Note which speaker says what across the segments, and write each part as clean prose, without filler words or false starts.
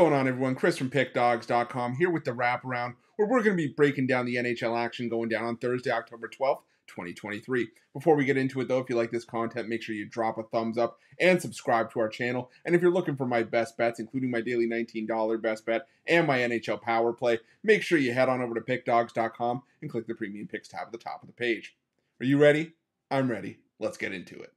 Speaker 1: going on, everyone? Chris from Pickdawgz.com here with the Wraparound, where we're going to be breaking down the NHL action going down on Thursday, October 12th, 2023. Before we get into it, though, if you like this content, make sure you drop a thumbs up and subscribe to our channel. And if you're looking for my best bets, including my daily $19 best bet and my NHL power play, make sure you head on over to Pickdawgz.com and click the Premium Picks tab at the top of the page. Are you ready? I'm ready. Let's get into it.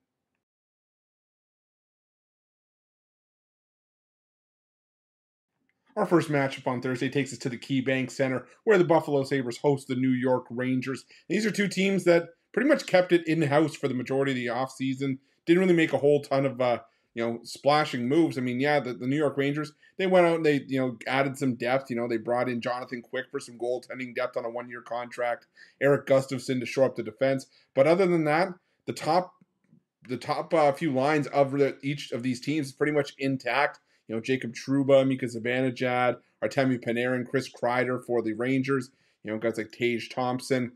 Speaker 1: Our first matchup on Thursday takes us to the KeyBank Center, where the Buffalo Sabres host the New York Rangers. These are two teams that pretty much kept it in-house for the majority of the offseason. Didn't really make a whole ton of splashing moves. I mean, yeah, the New York Rangers, they went out and they added some depth. They brought in Jonathan Quick for some goaltending depth on a one-year contract, Eric Gustafsson to shore up the defense. But other than that, the top few lines of each of these teams is pretty much intact. Jacob Trouba, Mika Zibanejad, Artemi Panarin, Chris Kreider for the Rangers. Guys like Tage Thompson,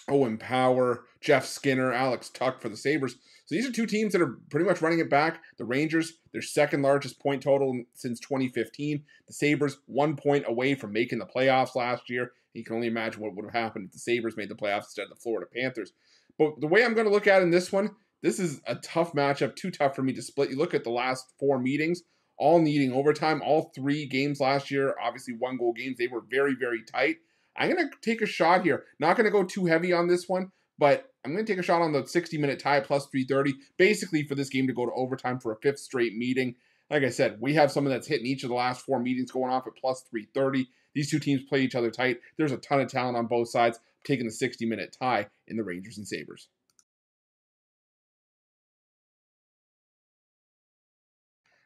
Speaker 1: Owen Power, Jeff Skinner, Alex Tuck for the Sabres. So these are two teams that are pretty much running it back. The Rangers, their second largest point total since 2015. The Sabres, 1 point away from making the playoffs last year. You can only imagine what would have happened if the Sabres made the playoffs instead of the Florida Panthers. But the way I'm going to look at it in this one, this is a tough matchup, too tough for me to split. You look at the last four meetings, all needing overtime. All three games last year, obviously one-goal games. They were very, very tight. I'm going to take a shot here. Not going to go too heavy on this one, but I'm going to take a shot on the 60-minute tie plus 330, basically for this game to go to overtime for a fifth straight meeting. Like I said, we have someone that's hitting each of the last four meetings going off at plus 330. These two teams play each other tight. There's a ton of talent on both sides. I'm taking the 60-minute tie in the Rangers and Sabres.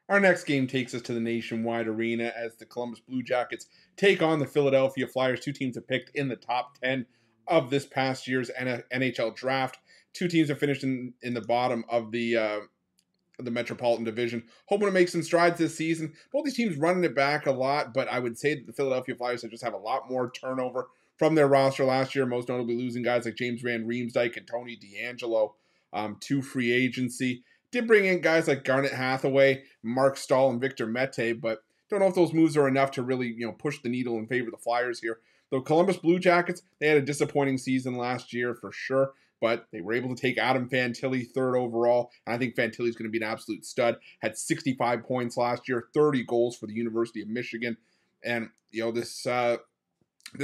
Speaker 1: Our next game takes us to the Nationwide Arena as the Columbus Blue Jackets take on the Philadelphia Flyers, two teams that picked in the top 10 of this past year's NHL draft. Two teams are finished in the bottom of the Metropolitan Division, hoping to make some strides this season. Both these teams running it back a lot, but I would say that the Philadelphia Flyers just have a lot more turnover from their roster last year, most notably losing guys like James Van Riemsdyk and Tony DeAngelo to free agency. Did bring in guys like Garnet Hathaway, Mark Stahl, and Victor Mete, but don't know if those moves are enough to really push the needle in favor of the Flyers here. The Columbus Blue Jackets, they had a disappointing season last year for sure, but they were able to take Adam Fantilli third overall, and I think Fantilli is going to be an absolute stud. Had 65 points last year, 30 goals for the University of Michigan, and this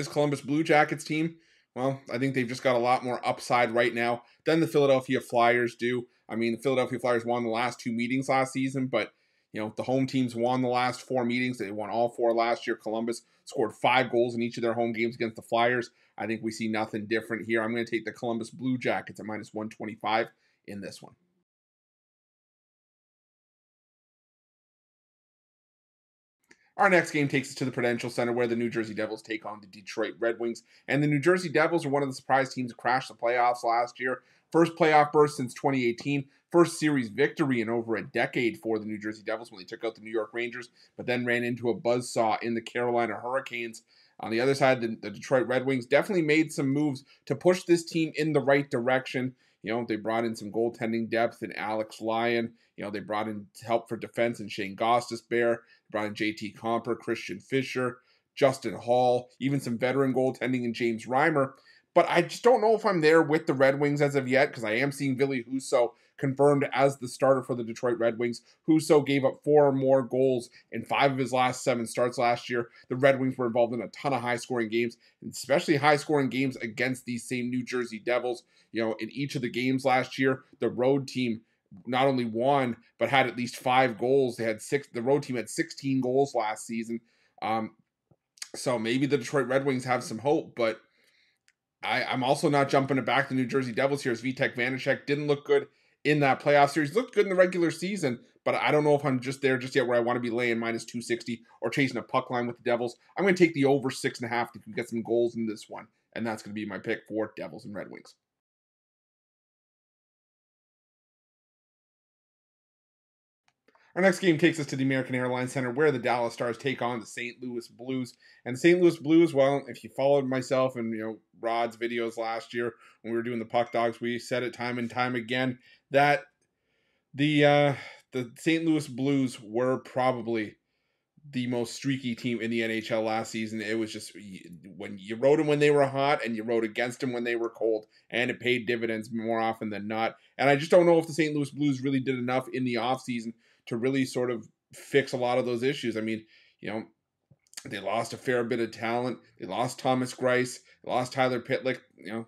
Speaker 1: Columbus Blue Jackets team, well, I think they've just got a lot more upside right now than the Philadelphia Flyers do. I mean, the Philadelphia Flyers won the last two meetings last season, but the home teams won the last four meetings. They won all four last year. Columbus scored 5 goals in each of their home games against the Flyers. I think we see nothing different here. I'm going to take the Columbus Blue Jackets at minus 125 in this one. Our next game takes us to the Prudential Center, where the New Jersey Devils take on the Detroit Red Wings. And the New Jersey Devils are one of the surprise teams that crashed the playoffs last year. First playoff burst since 2018. First series victory in over a decade for the New Jersey Devils when they took out the New York Rangers, but then ran into a buzzsaw in the Carolina Hurricanes. On the other side, the Detroit Red Wings definitely made some moves to push this team in the right direction. They brought in some goaltending depth in Alex Lyon. They brought in help for defense in Shane Gostisbehere. They brought in JT Compher, Christian Fischer, Justin Hall, even some veteran goaltending in James Reimer. But I just don't know if I'm there with the Red Wings as of yet, because I am seeing Ville Husso confirmed as the starter for the Detroit Red Wings. Husso gave up 4 or more goals in 5 of his last 7 starts last year. The Red Wings were involved in a ton of high-scoring games, especially high-scoring games against these same New Jersey Devils. In each of the games last year, the road team not only won, but had at least 5 goals. The road team had 16 goals last season. So maybe the Detroit Red Wings have some hope, but I'm also not jumping it back to New Jersey Devils here, as Vitek Vanacek didn't look good in that playoff series. Looked good in the regular season, but I don't know if I'm just there just yet where I want to be laying minus 260 or chasing a puck line with the Devils. I'm going to take the over 6.5 to get some goals in this one, and that's going to be my pick for Devils and Red Wings. Our next game takes us to the American Airlines Center, where the Dallas Stars take on the St. Louis Blues. And the St. Louis Blues, well, if you followed myself and Rod's videos last year when we were doing the Pickdawgz, we said it time and time again that the St. Louis Blues were probably the most streaky team in the NHL last season. It was just when you rode them when they were hot and you rode against them when they were cold, and it paid dividends more often than not. And I just don't know if the St. Louis Blues really did enough in the offseason to really sort of fix a lot of those issues. I mean, you know, they lost a fair bit of talent. They lost Thomas Greiss. They lost Tyler Pitlick. You know,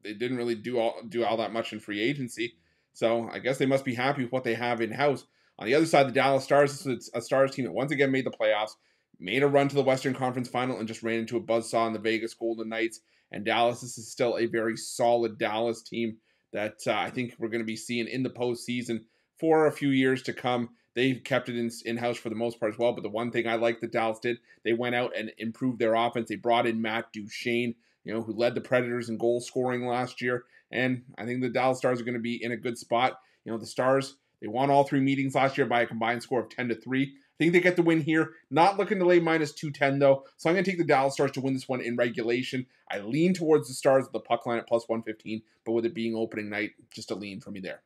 Speaker 1: they didn't really do all that much in free agency. So I guess they must be happy with what they have in house. On the other side, the Dallas Stars, it's a Stars team that once again made the playoffs, made a run to the Western Conference Final, and just ran into a buzzsaw in the Vegas Golden Knights. And Dallas, this is still a very solid Dallas team that I think we're going to be seeing in the postseason for a few years to come. They've kept it in-house for the most part as well. But the one thing I like that Dallas did, they went out and improved their offense. They brought in Matt Duchene, who led the Predators in goal scoring last year. And I think the Dallas Stars are going to be in a good spot. The Stars, they won all 3 meetings last year by a combined score of 10-3. I think they get the win here. Not looking to lay minus 210, though. So I'm going to take the Dallas Stars to win this one in regulation. I lean towards the Stars at the puck line at plus 115, but with it being opening night, just a lean for me there.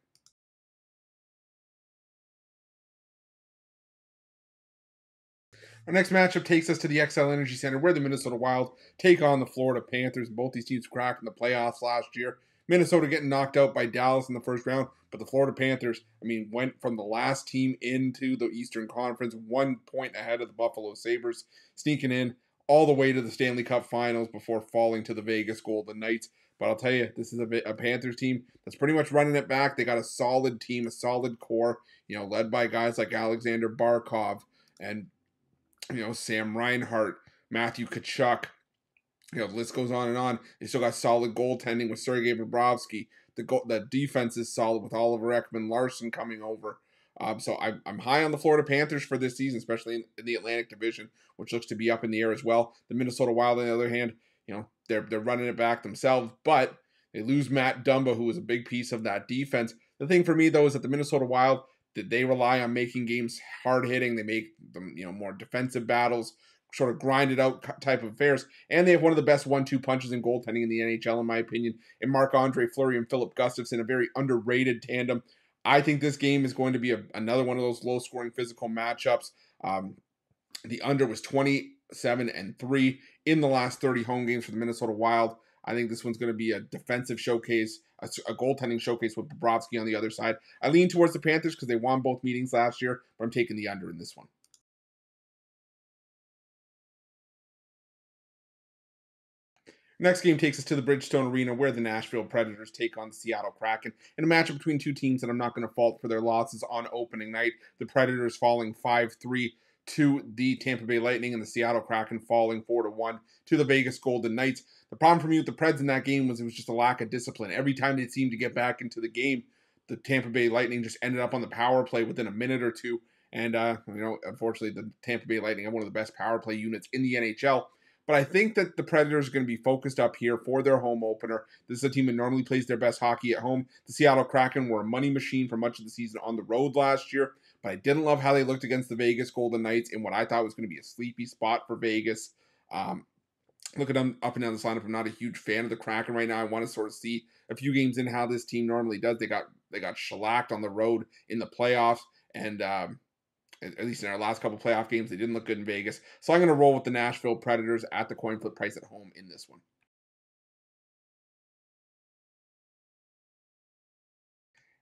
Speaker 1: Our next matchup takes us to the XL Energy Center, where the Minnesota Wild take on the Florida Panthers. Both these teams cracked in the playoffs last year. Minnesota getting knocked out by Dallas in the first round, but the Florida Panthers, went from the last team into the Eastern Conference, 1 point ahead of the Buffalo Sabres, sneaking in all the way to the Stanley Cup Finals before falling to the Vegas Golden Knights. But I'll tell you, this is a Panthers team that's pretty much running it back. They got a solid team, a solid core, led by guys like Alexander Barkov and Sam Reinhart, Matthew Tkachuk. The list goes on and on. They still got solid goaltending with Sergei Bobrovsky. The defense is solid with Oliver Ekman Larson coming over. So I'm high on the Florida Panthers for this season, especially in the Atlantic Division, which looks to be up in the air as well. The Minnesota Wild, on the other hand, they're running it back themselves, but they lose Matt Dumba, who was a big piece of that defense. The thing for me, though, is that the Minnesota Wild, that they rely on making games hard hitting. They make them, more defensive battles, sort of grinded out type of affairs. And they have one of the best 1-2 punches in goaltending in the NHL, in my opinion, in Marc-Andre Fleury and Philip Gustafson, a very underrated tandem. I think this game is going to be another one of those low-scoring physical matchups. The under was 27-3 in the last 30 home games for the Minnesota Wild. I think this one's going to be a defensive showcase, a goaltending showcase with Bobrovsky on the other side. I lean towards the Panthers because they won both meetings last year, but I'm taking the under in this one. Next game takes us to the Bridgestone Arena, where the Nashville Predators take on the Seattle Kraken in a matchup between two teams that I'm not going to fault for their losses on opening night. The Predators falling 5-3 to the Tampa Bay Lightning, and the Seattle Kraken falling 4-1 to the Vegas Golden Knights. The problem for me with the Preds in that game was it was just a lack of discipline. Every time they seemed to get back into the game, the Tampa Bay Lightning just ended up on the power play within a minute or two. And, unfortunately, the Tampa Bay Lightning have one of the best power play units in the NHL. But I think that the Predators are going to be focused up here for their home opener. This is a team that normally plays their best hockey at home. The Seattle Kraken were a money machine for much of the season on the road last year, but I didn't love how they looked against the Vegas Golden Knights in what I thought was going to be a sleepy spot for Vegas. Looking up and down this lineup, I'm not a huge fan of the Kraken right now. I want to sort of see a few games in how this team normally does. They got shellacked on the road in the playoffs, and at least in our last couple playoff games, they didn't look good in Vegas. So I'm going to roll with the Nashville Predators at the coin flip price at home in this one.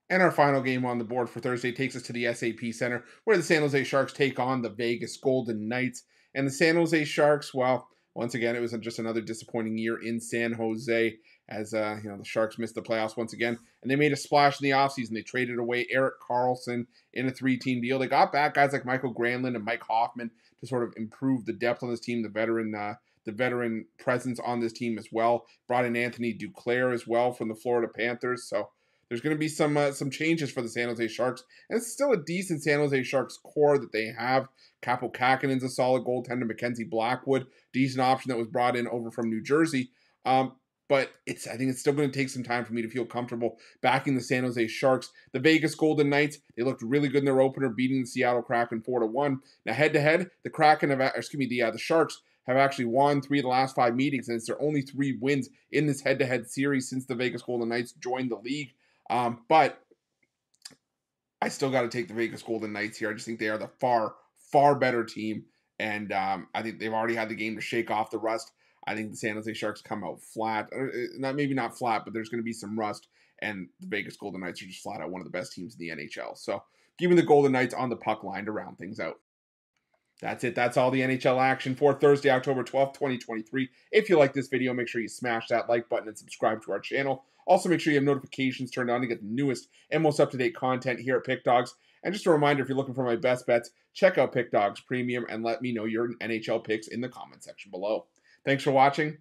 Speaker 1: And our final game on the board for Thursday takes us to the SAP Center, where the San Jose Sharks take on the Vegas Golden Knights. And the San Jose Sharks, well, once again, it was just another disappointing year in San Jose as the Sharks missed the playoffs once again. And they made a splash in the offseason. They traded away Erik Karlsson in a 3-team deal. They got back guys like Michael Granlund and Mike Hoffman to sort of improve the depth on this team, the veteran presence on this team as well. Brought in Anthony Duclair as well from the Florida Panthers. So there's going to be some changes for the San Jose Sharks. And it's still a decent San Jose Sharks core that they have. Kaapo Kähkönen's a solid goaltender. Mackenzie Blackwood, decent option that was brought in over from New Jersey. But I think it's still going to take some time for me to feel comfortable backing the San Jose Sharks. The Vegas Golden Knights, they looked really good in their opener, beating the Seattle Kraken 4-1. Now, head-to-head, the Sharks have actually won 3 of the last 5 meetings, and it's their only 3 wins in this head-to-head series since the Vegas Golden Knights joined the league. But I still got to take the Vegas Golden Knights here. I just think they are the far, far better team. And I think they've already had the game to shake off the rust. I think the San Jose Sharks come out flat. Maybe not flat, but there's going to be some rust. And the Vegas Golden Knights are just flat out one of the best teams in the NHL. So giving the Golden Knights on the puck line to round things out. That's it. That's all the NHL action for Thursday, October 12th, 2023. If you like this video, make sure you smash that like button and subscribe to our channel. Also, make sure you have notifications turned on to get the newest and most up-to-date content here at Pick Dawgz. And just a reminder, if you're looking for my best bets, check out Pick Dawgz Premium and let me know your NHL picks in the comment section below. Thanks for watching.